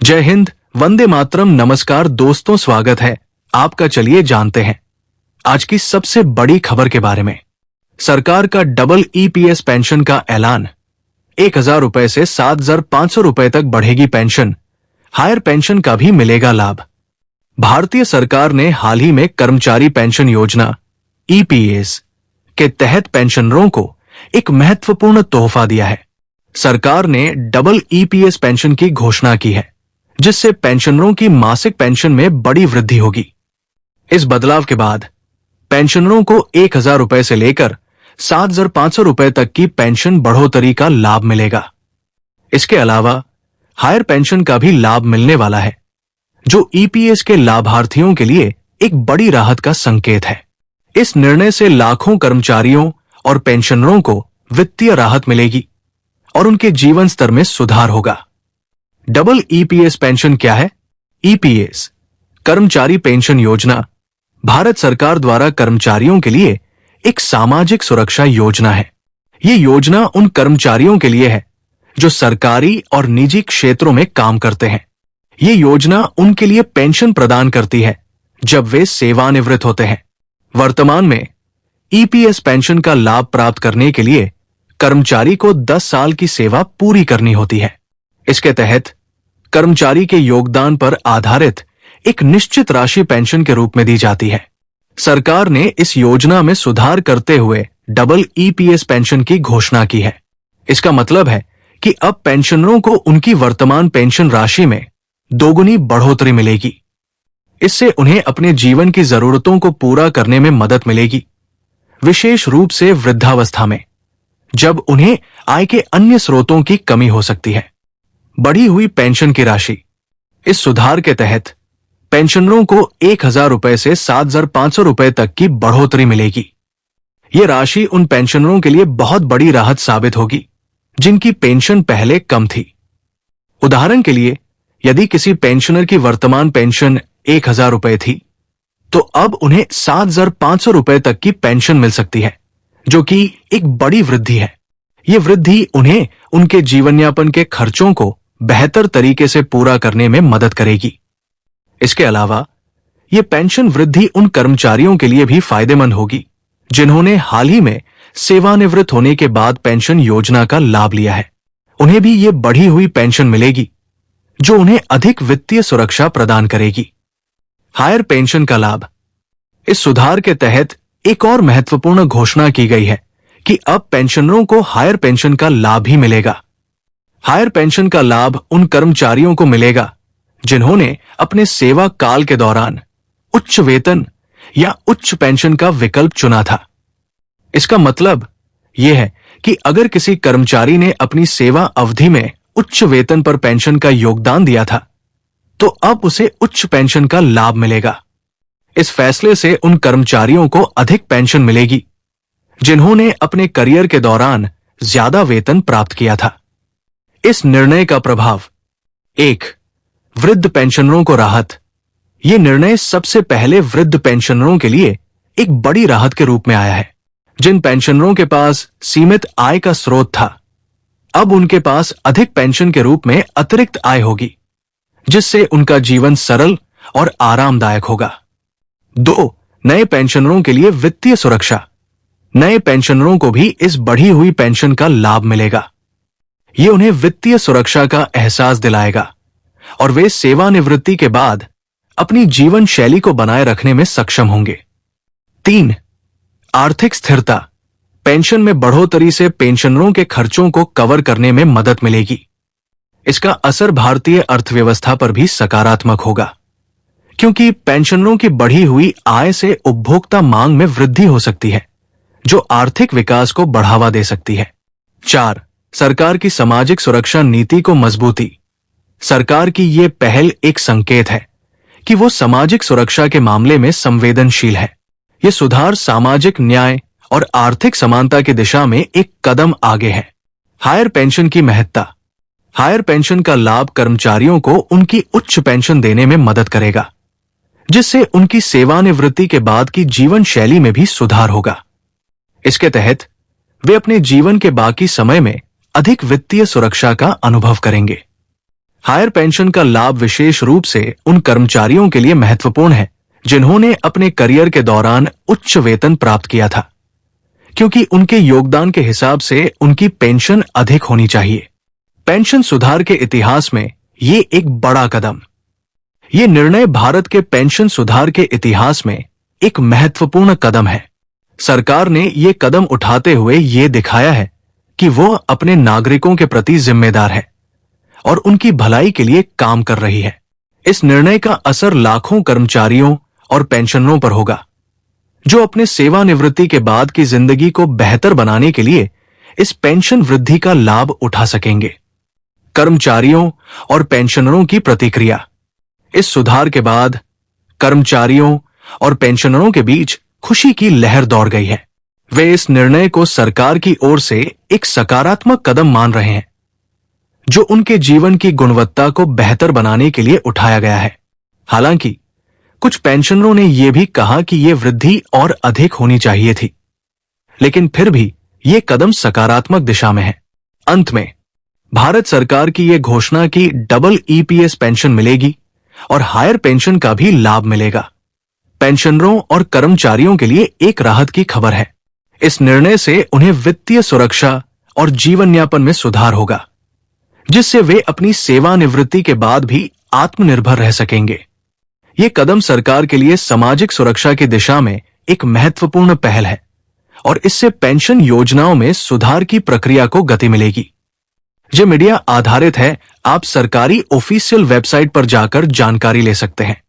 जय हिंद, वंदे मातरम। नमस्कार दोस्तों, स्वागत है आपका। चलिए जानते हैं आज की सबसे बड़ी खबर के बारे में। सरकार का डबल ईपीएस पेंशन का ऐलान। 1,000 रुपए से 7,500 रुपए तक बढ़ेगी पेंशन। हायर पेंशन का भी मिलेगा लाभ। भारतीय सरकार ने हाल ही में कर्मचारी पेंशन योजना ईपीएस के तहत पेंशनरों को एक महत्वपूर्ण तोहफा दिया है। सरकार ने डबल ईपीएस पेंशन की घोषणा की है, जिससे पेंशनरों की मासिक पेंशन में बड़ी वृद्धि होगी। इस बदलाव के बाद पेंशनरों को 1,000 रुपए से लेकर 7,500 रुपए तक की पेंशन बढ़ोतरी का लाभ मिलेगा। इसके अलावा हायर पेंशन का भी लाभ मिलने वाला है, जो ईपीएस के लाभार्थियों के लिए एक बड़ी राहत का संकेत है। इस निर्णय से लाखों कर्मचारियों और पेंशनरों को वित्तीय राहत मिलेगी और उनके जीवन स्तर में सुधार होगा। डबल ईपीएस पेंशन क्या है? ईपीएस कर्मचारी पेंशन योजना भारत सरकार द्वारा कर्मचारियों के लिए एक सामाजिक सुरक्षा योजना है। ये योजना उन कर्मचारियों के लिए है जो सरकारी और निजी क्षेत्रों में काम करते हैं। ये योजना उनके लिए पेंशन प्रदान करती है जब वे सेवानिवृत्त होते हैं। वर्तमान में ईपीएस पेंशन का लाभ प्राप्त करने के लिए कर्मचारी को 10 साल की सेवा पूरी करनी होती है। इसके तहत कर्मचारी के योगदान पर आधारित एक निश्चित राशि पेंशन के रूप में दी जाती है। सरकार ने इस योजना में सुधार करते हुए डबल ईपीएस पेंशन की घोषणा की है। इसका मतलब है कि अब पेंशनरों को उनकी वर्तमान पेंशन राशि में दोगुनी बढ़ोतरी मिलेगी। इससे उन्हें अपने जीवन की जरूरतों को पूरा करने में मदद मिलेगी, विशेष रूप से वृद्धावस्था में, जब उन्हें आय के अन्य स्रोतों की कमी हो सकती है। बढ़ी हुई पेंशन की राशि। इस सुधार के तहत पेंशनरों को 1,000 रुपए से 7,500 रुपए तक की बढ़ोतरी मिलेगी। यह राशि उन पेंशनरों के लिए बहुत बड़ी राहत साबित होगी जिनकी पेंशन पहले कम थी। उदाहरण के लिए, यदि किसी पेंशनर की वर्तमान पेंशन 1,000 रुपए थी, तो अब उन्हें 7,500 रुपए तक की पेंशन मिल सकती है, जो कि एक बड़ी वृद्धि है। ये वृद्धि उन्हें उनके जीवनयापन के खर्चों को बेहतर तरीके से पूरा करने में मदद करेगी। इसके अलावा ये पेंशन वृद्धि उन कर्मचारियों के लिए भी फायदेमंद होगी जिन्होंने हाल ही में सेवानिवृत्त होने के बाद पेंशन योजना का लाभ लिया है। उन्हें भी ये बढ़ी हुई पेंशन मिलेगी, जो उन्हें अधिक वित्तीय सुरक्षा प्रदान करेगी। हायर पेंशन का लाभ। इस सुधार के तहत एक और महत्वपूर्ण घोषणा की गई है कि अब पेंशनरों को हायर पेंशन का लाभ ही मिलेगा। हायर पेंशन का लाभ उन कर्मचारियों को मिलेगा जिन्होंने अपने सेवा काल के दौरान उच्च वेतन या उच्च पेंशन का विकल्प चुना था। इसका मतलब यह है कि अगर किसी कर्मचारी ने अपनी सेवा अवधि में उच्च वेतन पर पेंशन का योगदान दिया था, तो अब उसे उच्च पेंशन का लाभ मिलेगा। इस फैसले से उन कर्मचारियों को अधिक पेंशन मिलेगी जिन्होंने अपने करियर के दौरान ज्यादा वेतन प्राप्त किया था। इस निर्णय का प्रभाव। 1. वृद्ध पेंशनरों को राहत। यह निर्णय सबसे पहले वृद्ध पेंशनरों के लिए एक बड़ी राहत के रूप में आया है। जिन पेंशनरों के पास सीमित आय का स्रोत था, अब उनके पास अधिक पेंशन के रूप में अतिरिक्त आय होगी, जिससे उनका जीवन सरल और आरामदायक होगा। 2. नए पेंशनरों के लिए वित्तीय सुरक्षा। नए पेंशनरों को भी इस बढ़ी हुई पेंशन का लाभ मिलेगा। ये उन्हें वित्तीय सुरक्षा का एहसास दिलाएगा और वे सेवानिवृत्ति के बाद अपनी जीवन शैली को बनाए रखने में सक्षम होंगे। 3. आर्थिक स्थिरता। पेंशन में बढ़ोतरी से पेंशनरों के खर्चों को कवर करने में मदद मिलेगी। इसका असर भारतीय अर्थव्यवस्था पर भी सकारात्मक होगा, क्योंकि पेंशनरों की बढ़ी हुई आय से उपभोक्ता मांग में वृद्धि हो सकती है, जो आर्थिक विकास को बढ़ावा दे सकती है। 4. सरकार की सामाजिक सुरक्षा नीति को मजबूती। सरकार की ये पहल एक संकेत है कि वो सामाजिक सुरक्षा के मामले में संवेदनशील है। ये सुधार सामाजिक न्याय और आर्थिक समानता की दिशा में एक कदम आगे है। हायर पेंशन की महत्ता। हायर पेंशन का लाभ कर्मचारियों को उनकी उच्च पेंशन देने में मदद करेगा, जिससे उनकी सेवानिवृत्ति के बाद की जीवन शैली में भी सुधार होगा। इसके तहत वे अपने जीवन के बाकी समय में अधिक वित्तीय सुरक्षा का अनुभव करेंगे। हायर पेंशन का लाभ विशेष रूप से उन कर्मचारियों के लिए महत्वपूर्ण है जिन्होंने अपने करियर के दौरान उच्च वेतन प्राप्त किया था, क्योंकि उनके योगदान के हिसाब से उनकी पेंशन अधिक होनी चाहिए। पेंशन सुधार के इतिहास में ये एक बड़ा कदम। ये निर्णय भारत के पेंशन सुधार के इतिहास में एक महत्वपूर्ण कदम है। सरकार ने ये कदम उठाते हुए ये दिखाया है कि वो अपने नागरिकों के प्रति जिम्मेदार है और उनकी भलाई के लिए काम कर रही है। इस निर्णय का असर लाखों कर्मचारियों और पेंशनरों पर होगा, जो अपने सेवानिवृत्ति के बाद की जिंदगी को बेहतर बनाने के लिए इस पेंशन वृद्धि का लाभ उठा सकेंगे। कर्मचारियों और पेंशनरों की प्रतिक्रिया। इस सुधार के बाद कर्मचारियों और पेंशनरों के बीच खुशी की लहर दौड़ गई है। वे इस निर्णय को सरकार की ओर से एक सकारात्मक कदम मान रहे हैं, जो उनके जीवन की गुणवत्ता को बेहतर बनाने के लिए उठाया गया है। हालांकि कुछ पेंशनरों ने यह भी कहा कि यह वृद्धि और अधिक होनी चाहिए थी, लेकिन फिर भी यह कदम सकारात्मक दिशा में है। अंत में भारत सरकार की यह घोषणा कि डबल ईपीएस पेंशन मिलेगी और हायर पेंशन का भी लाभ मिलेगा, पेंशनरों और कर्मचारियों के लिए एक राहत की खबर है। इस निर्णय से उन्हें वित्तीय सुरक्षा और जीवन यापन में सुधार होगा, जिससे वे अपनी सेवानिवृत्ति के बाद भी आत्मनिर्भर रह सकेंगे। ये कदम सरकार के लिए सामाजिक सुरक्षा की दिशा में एक महत्वपूर्ण पहल है और इससे पेंशन योजनाओं में सुधार की प्रक्रिया को गति मिलेगी। जो मीडिया आधारित है, आप सरकारी ऑफिशियल वेबसाइट पर जाकर जानकारी ले सकते हैं।